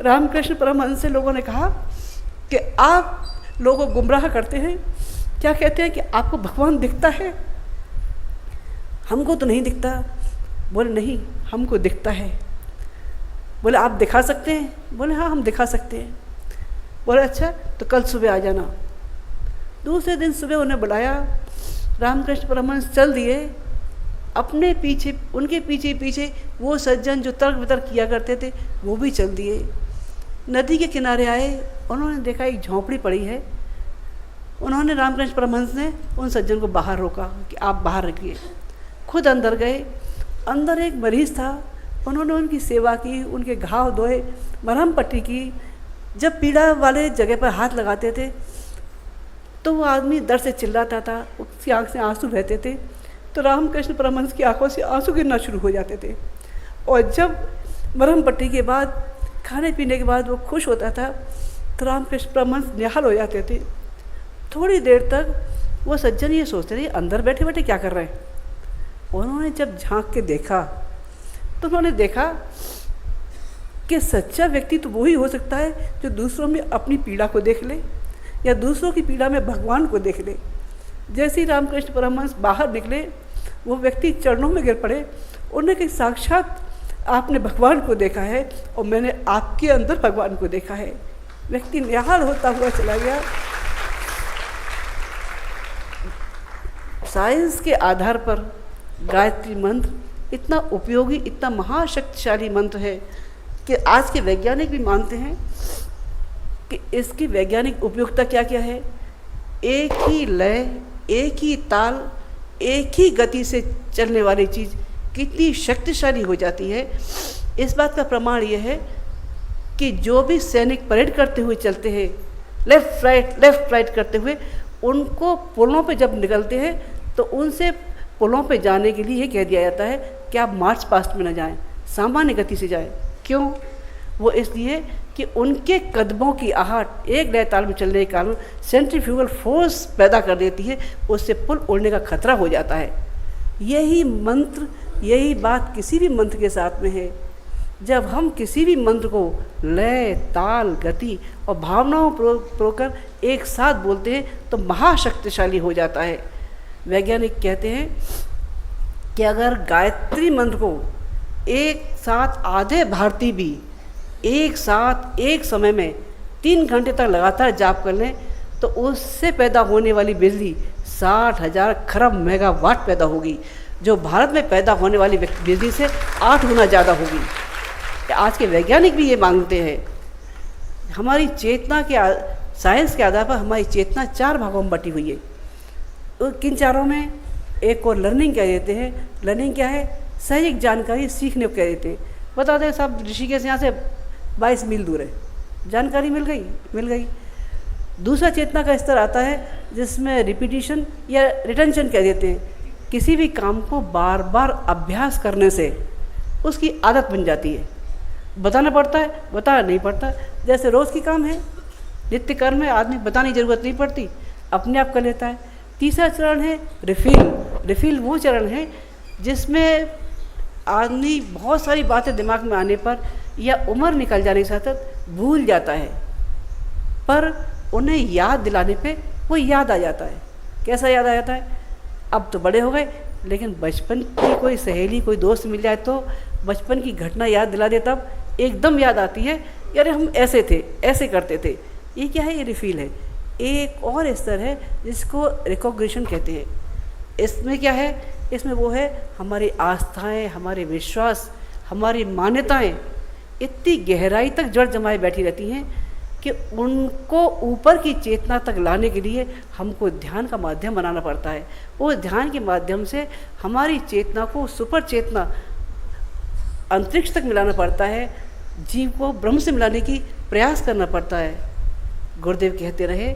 रामकृष्ण परमहंस से लोगों ने कहा कि आप लोगों को गुमराह करते हैं, क्या कहते हैं कि आपको भगवान दिखता है? हमको तो नहीं दिखता। बोले नहीं, हमको दिखता है। बोले आप दिखा सकते हैं? बोले हाँ, हम दिखा सकते हैं। बोले अच्छा, तो कल सुबह आ जाना। दूसरे दिन सुबह उन्हें बुलाया। रामकृष्ण परमहंस चल दिए अपने पीछे, उनके पीछे पीछे वो सज्जन जो तर्क वितर्क किया करते थे वो भी चल दिए। नदी के किनारे आए, उन्होंने देखा एक झोंपड़ी पड़ी है। उन्होंने, रामकृष्ण परमहंस ने उन सज्जन को बाहर रोका कि आप बाहर रखिए। खुद अंदर गए। अंदर एक मरीज़ था, उन्होंने उनकी सेवा की, उनके घाव धोए, मरहम पट्टी की। जब पीड़ा वाले जगह पर हाथ लगाते थे तो वो आदमी दर्द से चिल्लाता था, उसकी आँख से आंसू बहते थे, तो रामकृष्ण परमहंस की आंखों से आंसू गिरना शुरू हो जाते थे। और जब मरहम पट्टी के बाद, खाने पीने के बाद वो खुश होता था तो रामकृष्ण परमहंस निहाल हो जाते थे। थोड़ी देर तक वो सज्जन ये सोचते थे अंदर बैठे बैठे क्या कर रहे हैं। उन्होंने जब झांक के देखा तो उन्होंने देखा कि सच्चा व्यक्ति तो वही हो सकता है जो दूसरों में अपनी पीड़ा को देख ले या दूसरों की पीड़ा में भगवान को देख ले। जैसे ही रामकृष्ण परमहंस बाहर निकले, वो व्यक्ति चरणों में गिर पड़े। उन्होंने कहा साक्षात आपने भगवान को देखा है और मैंने आपके अंदर भगवान को देखा है। व्यक्ति निहाल होता हुआ चला गया। साइंस के आधार पर गायत्री मंत्र इतना उपयोगी, इतना महाशक्तिशाली मंत्र है कि आज के वैज्ञानिक भी मानते हैं कि इसकी वैज्ञानिक उपयोगिता क्या क्या है। एक ही लय, एक ही ताल, एक ही गति से चलने वाली चीज़ कितनी शक्तिशाली हो जाती है। इस बात का प्रमाण यह है कि जो भी सैनिक परेड करते हुए चलते हैं, लेफ़्ट राइट करते हुए, उनको पुलों पे जब निकलते हैं तो उनसे पुलों पे जाने के लिए ये कह दिया जाता है कि आप मार्च पास्ट में न जाएं, सामान्य गति से जाएं। क्यों? वो इसलिए कि उनके कदमों की आहट एक लय ताल में चलने के कारण सेंट्रीफ्यूगल फोर्स पैदा कर देती है, उससे पुल उड़ने का खतरा हो जाता है। यही मंत्र, यही बात किसी भी मंत्र के साथ में है। जब हम किसी भी मंत्र को लय, ताल, गति और भावनाओं प्रोकर एक साथ बोलते हैं तो महाशक्तिशाली हो जाता है। वैज्ञानिक कहते हैं कि अगर गायत्री मंत्र को एक साथ आधे भारतीय भी एक साथ एक समय में 3 घंटे तक लगातार जाप कर लें तो उससे पैदा होने वाली बिजली 60,000 खरब मेगावाट पैदा होगी, जो भारत में पैदा होने वाली बिजली से 8 गुना ज़्यादा होगी। आज के वैज्ञानिक भी ये मानते हैं। हमारी चेतना के साइंस के आधार पर हमारी चेतना 4 भागों में बटी हुई है। तो किन चारों में? एक को लर्निंग कह देते हैं। लर्निंग क्या है? सही जानकारी सीखने को कह देते हैं। बताते हैं साहब ऋषिकेश यहाँ से 22 मील दूर है, जानकारी मिल गई। दूसरा चेतना का स्तर आता है जिसमें रिपीटिशन या रिटेंशन कह देते हैं। किसी भी काम को बार बार अभ्यास करने से उसकी आदत बन जाती है। बताना पड़ता है, बताना नहीं पड़ता। जैसे रोज़ की काम है, नित्य कर्म है, आदमी बताने की ज़रूरत नहीं पड़ती, अपने आप कर लेता है। तीसरा चरण है रिफिल। रिफिल वो चरण है जिसमें आदमी बहुत सारी बातें दिमाग में आने पर या उम्र निकल जाने के साथ भूल जाता है, पर उन्हें याद दिलाने पे वो याद आ जाता है। कैसा याद आ जाता है? अब तो बड़े हो गए, लेकिन बचपन की कोई सहेली, कोई दोस्त मिल जाए तो बचपन की घटना याद दिला दे, तब एकदम याद आती है, यार हम ऐसे थे, ऐसे करते थे। ये क्या है? ये रिफिल है। एक और स्तर है जिसको रिकॉग्निशन कहते हैं। इसमें क्या है? इसमें वो है हमारी आस्थाएं, हमारे विश्वास, हमारी मान्यताएं इतनी गहराई तक जड़ जमाए बैठी रहती हैं कि उनको ऊपर की चेतना तक लाने के लिए हमको ध्यान का माध्यम बनाना पड़ता है। उस ध्यान के माध्यम से हमारी चेतना को सुपर चेतना अंतरिक्ष तक मिलाना पड़ता है, जीव को ब्रह्म से मिलाने की प्रयास करना पड़ता है। गुरुदेव कहते रहे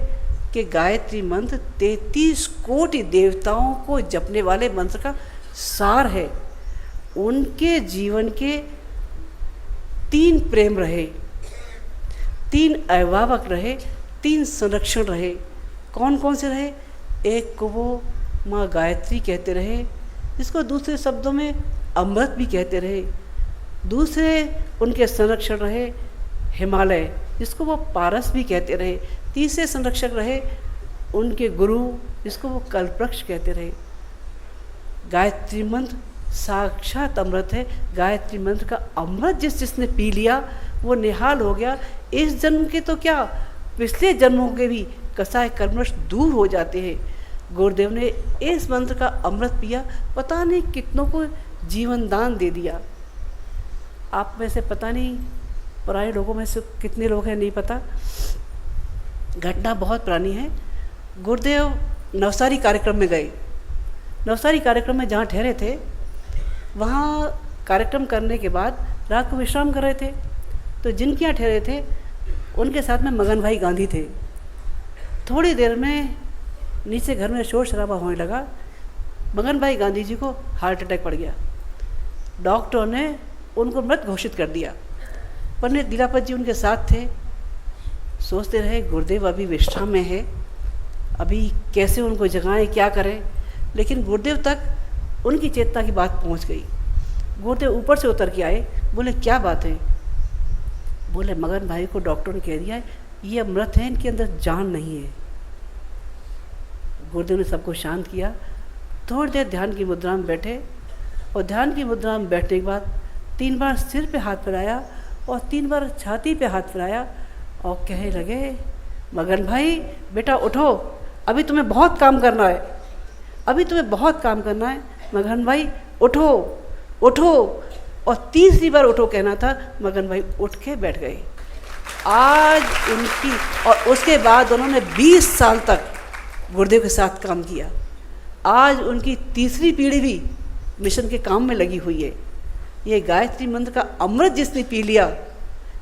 कि गायत्री मंत्र 33 कोटि देवताओं को जपने वाले मंत्र का सार है। उनके जीवन के 3 प्रेम रहे, 3 अभिभावक रहे, 3 संरक्षण रहे। कौन कौन से रहे? एक को वो माँ गायत्री कहते रहे, जिसको दूसरे शब्दों में अमृत भी कहते रहे। दूसरे उनके संरक्षण रहे हिमालय, जिसको वो पारस भी कहते रहे, तीसरे संरक्षक रहे उनके गुरु, जिसको वो कल्पवृक्ष कहते रहे। गायत्री मंत्र साक्षात अमृत है। गायत्री मंत्र का अमृत जिसने पी लिया वो निहाल हो गया। इस जन्म के तो क्या, पिछले जन्मों के भी कसाय कर्मश दूर हो जाते हैं। गुरुदेव ने इस मंत्र का अमृत पिया, पता नहीं कितनों को जीवन दान दे दिया। आप में से पता नहीं, पुराने लोगों में से कितने लोग हैं नहीं पता। घटना बहुत पुरानी है। गुरुदेव नवसारी कार्यक्रम में गए। नवसारी कार्यक्रम में जहाँ ठहरे थे, वहाँ कार्यक्रम करने के बाद रात को विश्राम कर रहे थे। तो जिनके यहाँ ठहरे थे उनके साथ में मगन भाई गांधी थे। थोड़ी देर में नीचे घर में शोर शराबा होने लगा। मगन भाई गांधी जी को हार्ट अटैक पड़ गया। डॉक्टरों ने उनको मृत घोषित कर दिया। पंडित दिलापत जी उनके साथ थे। सोचते रहे गुरुदेव अभी विश्राम में है, अभी कैसे उनको जगाएं, क्या करें। लेकिन गुरुदेव तक उनकी चेतना की बात पहुंच गई। गुरुदेव ऊपर से उतर के आए, बोले क्या बात है। बोले मगन भाई को डॉक्टर ने कह दिया है ये मृत है, इनके अंदर जान नहीं है। गुरुदेव ने सबको शांत किया। थोड़ी देर ध्यान की मुद्रा में बैठे और ध्यान की मुद्रा में बैठने के बाद 3 बार सिर पे हाथ फिराया और 3 बार छाती पे हाथ फिराया और कहने लगे मगन भाई बेटा उठो, अभी तुम्हें बहुत काम करना है, अभी तुम्हें बहुत काम करना है। मगन भाई उठो उठो, और तीसरी बार उठो कहना था। मगन भाई उठ के बैठ गए। आज उनकी, और उसके बाद उन्होंने 20 साल तक गुरुदेव के साथ काम किया। आज उनकी तीसरी पीढ़ी भी मिशन के काम में लगी हुई है। ये गायत्री मंत्र का अमृत जिसने पी लिया,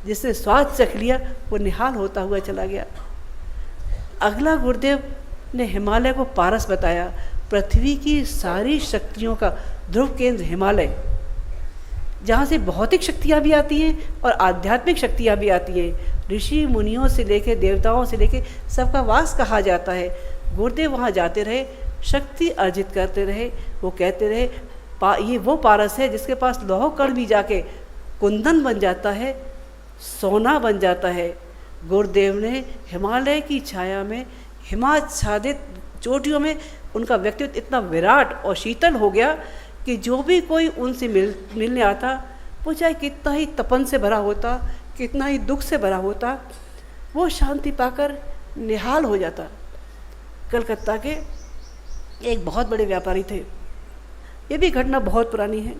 जिसने स्वाद चख लिया, वो निहाल होता हुआ चला गया। अगला गुरुदेव ने हिमालय को पारस बताया। पृथ्वी की सारी शक्तियों का ध्रुव केंद्र हिमालय, जहाँ से भौतिक शक्तियाँ भी आती हैं और आध्यात्मिक शक्तियाँ भी आती हैं। ऋषि मुनियों से लेकर देवताओं से लेकर सबका वास कहा जाता है। गुरुदेव वहाँ जाते रहे, शक्ति अर्जित करते रहे। वो कहते रहे ये वो पारस है जिसके पास लौह कण भी जाके कुंदन बन जाता है, सोना बन जाता है। गुरुदेव ने हिमालय की छाया में, हिमाच्छादित चोटियों में उनका व्यक्तित्व इतना विराट और शीतल हो गया कि जो भी कोई उनसे मिलने आता, वो चाहे कितना ही तपन से भरा होता, कितना ही दुख से भरा होता, वो शांति पाकर निहाल हो जाता। कलकत्ता के एक बहुत बड़े व्यापारी थे। ये भी घटना बहुत पुरानी है।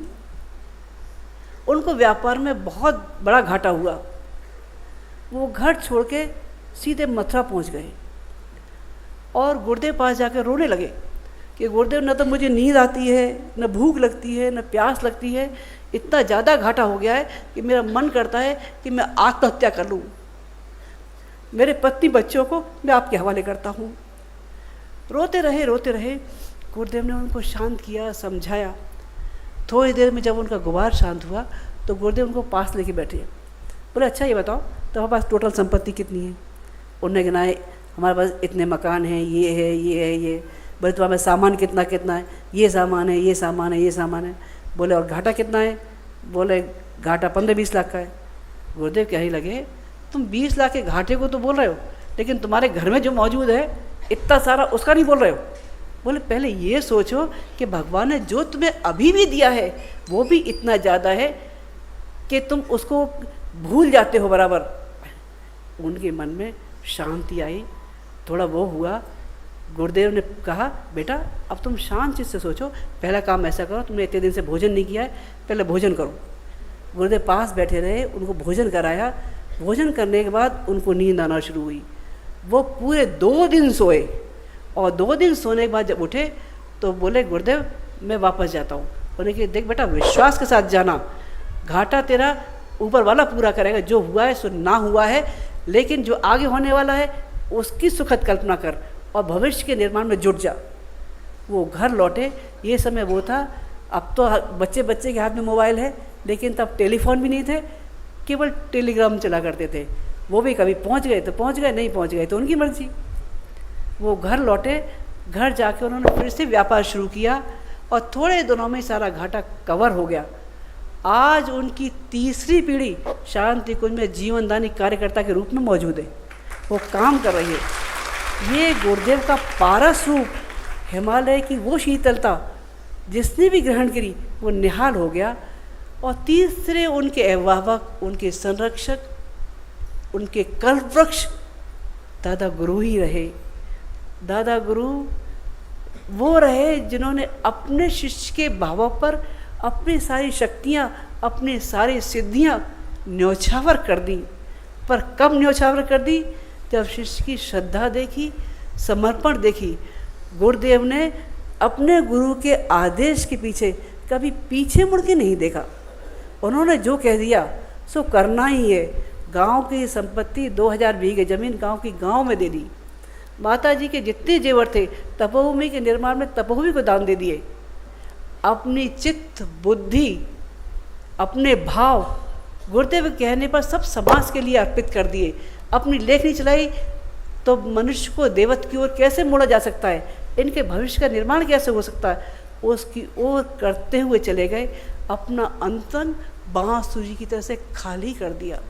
उनको व्यापार में बहुत बड़ा घाटा हुआ। वो घर छोड़ के सीधे मथुरा पहुंच गए और गुरुदेव पास जाकर रोने लगे कि गुरुदेव, न तो मुझे नींद आती है, न भूख लगती है, न प्यास लगती है। इतना ज़्यादा घाटा हो गया है कि मेरा मन करता है कि मैं आत्महत्या कर लूँ। मेरे पत्नी बच्चों को मैं आपके हवाले करता हूँ। रोते रहे। गुरुदेव ने उनको शांत किया, समझाया। थोड़ी देर में जब उनका गुबार शांत हुआ तो गुरुदेव उनको पास लेके बैठे। बोले अच्छा ये बताओ तुम्हारे पास टोटल संपत्ति कितनी है। उन्होंने गिनाए, हमारे पास इतने मकान हैं, ये है, ये है, ये। बोले तुम्हारे पास सामान कितना कितना है, ये सामान है, ये सामान है, ये सामान है। बोले और घाटा कितना है। बोले घाटा 15-20 लाख का है। गुरुदेव कहने लगे तुम 20 लाख के घाटे को तो बोल रहे हो, लेकिन तुम्हारे घर में जो मौजूद है इतना सारा, उसका नहीं बोल रहे हो। बोले पहले ये सोचो कि भगवान ने जो तुम्हें अभी भी दिया है वो भी इतना ज़्यादा है कि तुम उसको भूल जाते हो बराबर। उनके मन में शांति आई, थोड़ा वो हुआ। गुरुदेव ने कहा बेटा अब तुम शांत चित्त से सोचो, पहला काम ऐसा करो, तुमने इतने दिन से भोजन नहीं किया है, पहले भोजन करो। गुरुदेव पास बैठे रहे, उनको भोजन कराया। भोजन करने के बाद उनको नींद आना शुरू हुई। वो पूरे 2 दिन सोए और 2 दिन सोने के बाद जब उठे तो बोले गुरुदेव मैं वापस जाता हूँ। उन्होंने कहा देख बेटा विश्वास के साथ जाना, घाटा तेरा ऊपर वाला पूरा करेगा। जो हुआ है सो ना हुआ है, लेकिन जो आगे होने वाला है उसकी सुखद कल्पना कर और भविष्य के निर्माण में जुट जा। वो घर लौटे। ये समय वो था, अब तो बच्चे के हाथ में मोबाइल है, लेकिन तब टेलीफोन भी नहीं थे, केवल टेलीग्राम चला करते थे। वो भी कभी पहुंच गए तो पहुंच गए, नहीं पहुंच गए तो उनकी मर्जी। वो घर लौटे। घर जाके उन्होंने फिर से व्यापार शुरू किया और थोड़े दिनों में सारा घाटा कवर हो गया। आज उनकी तीसरी पीढ़ी शांति कुंज में जीवनदानी कार्यकर्ता के रूप में मौजूद है, वो काम कर रही है। ये गुरुदेव का पारस रूप, हिमालय की वो शीतलता जिसने भी ग्रहण करी वो निहाल हो गया। और तीसरे उनके अभिभावक, उनके संरक्षक, उनके कल्पवृक्ष दादा गुरु ही रहे। दादा गुरु वो रहे जिन्होंने अपने शिष्य के भावों पर अपनी सारी शक्तियाँ, अपनी सारी सिद्धियाँ न्यौछावर कर दी। पर कब न्यौछावर कर दी? जब शिष्य की श्रद्धा देखी, समर्पण देखी। गुरुदेव ने अपने गुरु के आदेश के पीछे कभी पीछे मुड़ के नहीं देखा। उन्होंने जो कह दिया सो करना ही है। गांव की संपत्ति 2000 बीघे ज़मीन गांव की गांव में दे दी। माता जी के जितने जेवर थे तपोभूमि के निर्माण में तपोभूमि को दान दे दिए। अपनी चित्त, बुद्धि, अपने भाव गुरुदेव के कहने पर सब समाज के लिए अर्पित कर दिए। अपनी लेखनी चलाई तो मनुष्य को देवत्व की ओर कैसे मोड़ा जा सकता है, इनके भविष्य का निर्माण कैसे हो सकता है, उसकी ओर करते हुए चले गए। अपना अंतन बांसुरी की तरह से खाली कर दिया।